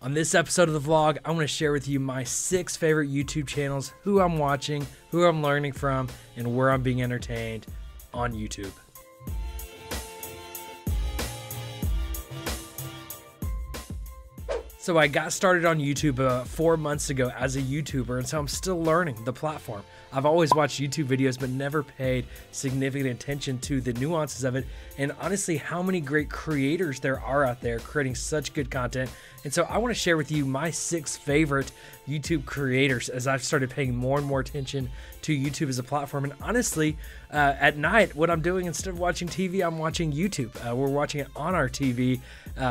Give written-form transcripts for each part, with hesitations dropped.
On this episode of the vlog, I want to share with you my 6 favorite YouTube channels, who I'm watching, who I'm learning from, and where I'm being entertained on YouTube. So I got started on YouTube 4 months ago as a YouTuber, and so I'm still learning the platform. I've always watched YouTube videos, but never paid significant attention to the nuances of it, and honestly, how many great creators there are out there creating such good content. And so I want to share with you my 6 favorite YouTube creators as I've started paying more and more attention to YouTube as a platform. And honestly, at night, what I'm doing, instead of watching TV, I'm watching YouTube. We're watching it on our TV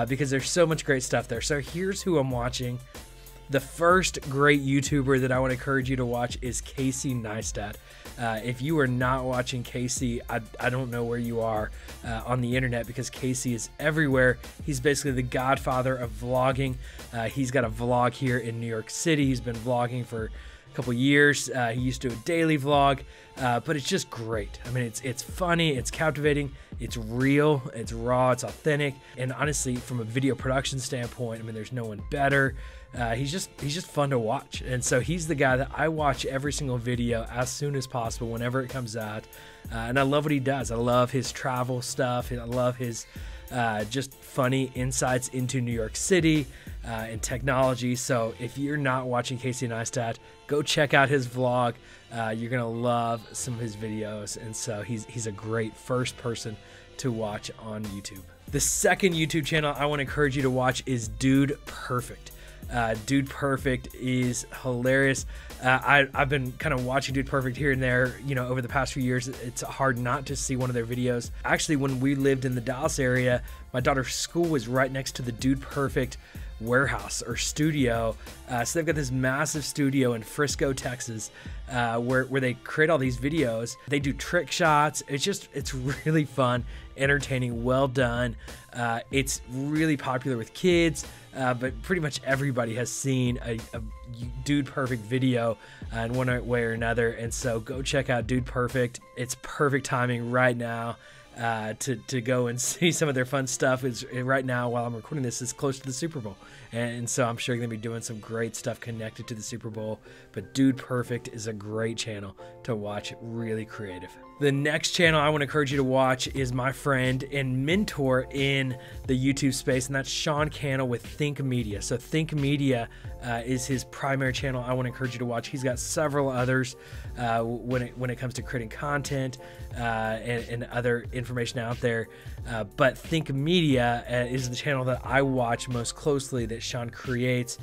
because there's so much great stuff there. So here's who I'm watching. The first great YouTuber that I would encourage you to watch is Neistat. If you are not watching Casey, I don't know where you are on the internet, because Casey is everywhere. He's basically the godfather of vlogging. He's got a vlog here in New York City. He's been vlogging for a couple years. He used to do a daily vlog, but it's just great. I mean, it's funny, it's captivating, it's real, it's raw, it's authentic, and honestly, from a video production standpoint, I mean, there's no one better. He's just fun to watch, and so he's the guy that I watch every single video as soon as possible whenever it comes out, and I love what he does. I love his travel stuff, and I love his just funny insights into New York City and technology. So if you're not watching Neistat, go check out his vlog. You're gonna love some of his videos, and so he's a great first person to watch on YouTube. The second YouTube channel I want to encourage you to watch is Dude Perfect. Dude Perfect is hilarious. I've been kind of watching Dude Perfect here and there, you know, over the past few years. It's hard not to see one of their videos. Actually, when we lived in the Dallas area, my daughter's school was right next to the Dude Perfect warehouse or studio. So they've got this massive studio in Frisco, Texas, where they create all these videos. They do trick shots. It's really fun, entertaining, well done. It's really popular with kids, but pretty much everybody has seen a Dude Perfect video in one way or another. And so go check out Dude Perfect. It's perfect timing right now to go and see some of their fun stuff. Is right now, while I'm recording this, is close to the Super Bowl, and so I'm sure they're gonna be doing some great stuff connected to the Super Bowl. But Dude Perfect is a great channel to watch, really creative. The next channel I want to encourage you to watch is my friend and mentor in the YouTube space, and that's Sean Cannell with Think Media. So Think Media is his primary channel. I want to encourage you to watch. He's got several others when it comes to creating content and other information out there. But Think Media is the channel that I watch most closely, that Sean creates.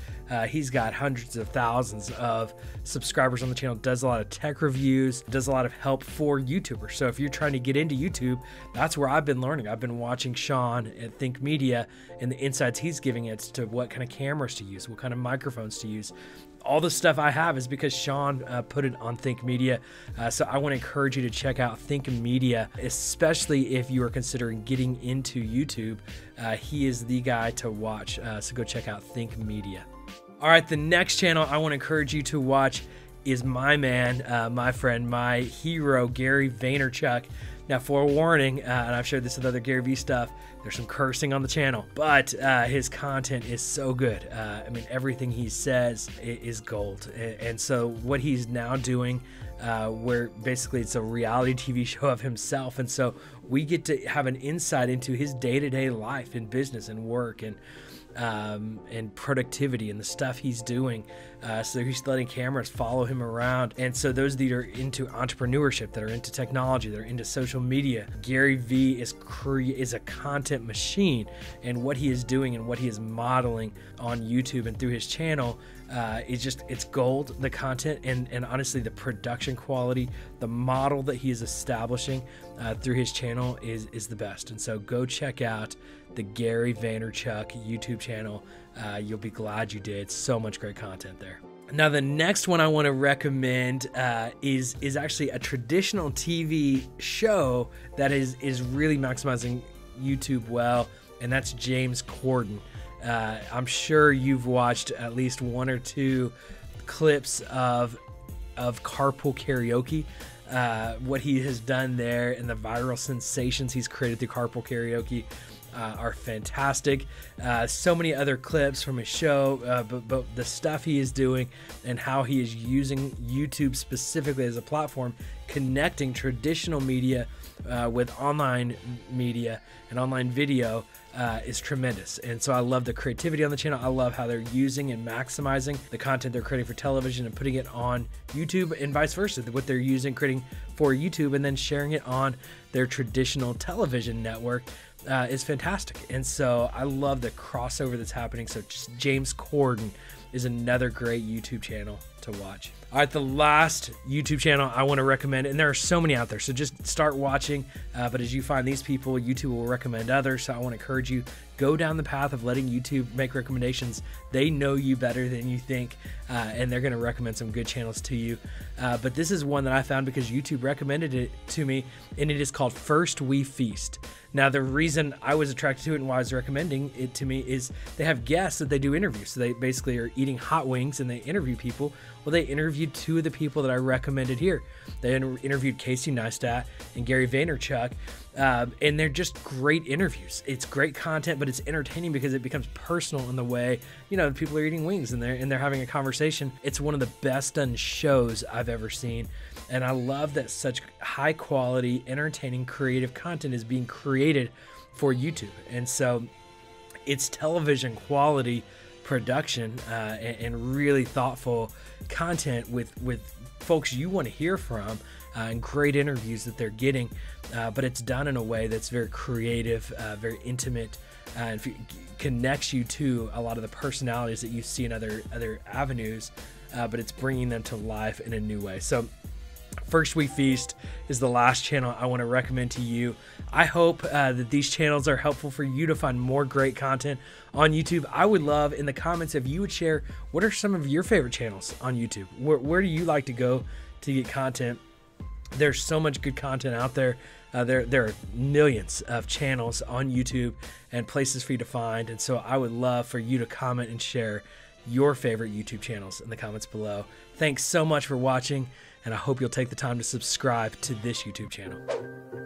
He's got hundreds of thousands of subscribers on the channel, does a lot of tech reviews, does a lot of help for YouTubers. So if you're trying to get into YouTube, that's where I've been learning. I've been watching Sean at Think Media and the insights he's giving it to what kind of cameras to use, what kind of microphones to use. All the stuff I have is because Sean put it on Think Media. So I want to encourage you to check out Think Media, especially if you are considering getting into YouTube. He is the guy to watch. So go check out Think Media. All right, the next channel I want to encourage you to watch is my man, my friend, my hero, Gary Vaynerchuk. Now, forewarning, and I've shared this with other Gary V stuff, there's some cursing on the channel, but his content is so good. I mean, everything he says is gold. And so what he's now doing, where basically it's a reality TV show of himself, and so we get to have an insight into his day-to-day life in business and work and productivity and the stuff he's doing. So he's letting cameras follow him around. And so those that are into entrepreneurship, that are into technology, that are into social media, Gary V is a content machine, and what he is doing and what he is modeling on YouTube and through his channel it's gold. The content and honestly the production quality, the model that he is establishing through his channel is the best. And so go check out the Gary Vaynerchuk YouTube channel. You'll be glad you did. So much great content there. Now, the next one I want to recommend is actually a traditional TV show that is really maximizing YouTube well, and that's James Corden. I'm sure you've watched at least 1 or 2 clips of Carpool Karaoke. What he has done there and the viral sensations he's created through Carpool Karaoke are fantastic. So many other clips from his show, but the stuff he is doing and how he is using YouTube specifically as a platform, connecting traditional media with online media and online video is tremendous. And so I love the creativity on the channel. I love how they're using and maximizing the content they're creating for television and putting it on YouTube, and vice versa, what they're using, creating for YouTube and then sharing it on their traditional television network is fantastic. And so I love the crossover that's happening. So just James Corden is another great YouTube channel to watch. All right, the last YouTube channel I want to recommend, and there are so many out there, so just start watching, but as you find these people, YouTube will recommend others. So I want to encourage you, go down the path of letting YouTube make recommendations. They know you better than you think, and they're going to recommend some good channels to you. But this is one that I found because YouTube recommended it to me, and it is called First We Feast. Now, the reason I was attracted to it and why I was recommending it to me is they have guests that they do interviews. So they basically are eating hot wings and they interview people. Well, they interviewed two of the people that I recommended here. They interviewed Casey Neistat and Gary Vaynerchuk, and they're just great interviews. It's great content, but it's entertaining because it becomes personal in the way, you know, people are eating wings and they're having a conversation. It's one of the best done shows I've ever seen. And I love that such high quality, entertaining, creative content is being created for YouTube. And so it's television quality production and really thoughtful content with folks you want to hear from, and great interviews that they're getting, but it's done in a way that's very creative, very intimate, and connects you to a lot of the personalities that you see in other avenues, but it's bringing them to life in a new way. So First We Feast is the last channel I want to recommend to you. I hope that these channels are helpful for you to find more great content on YouTube. I would love in the comments if you would share what are some of your favorite channels on YouTube. Where do you like to go to get content? There's so much good content out there. There are millions of channels on YouTube and places for you to find. And so I would love for you to comment and share your favorite YouTube channels in the comments below. Thanks so much for watching, and I hope you'll take the time to subscribe to this YouTube channel.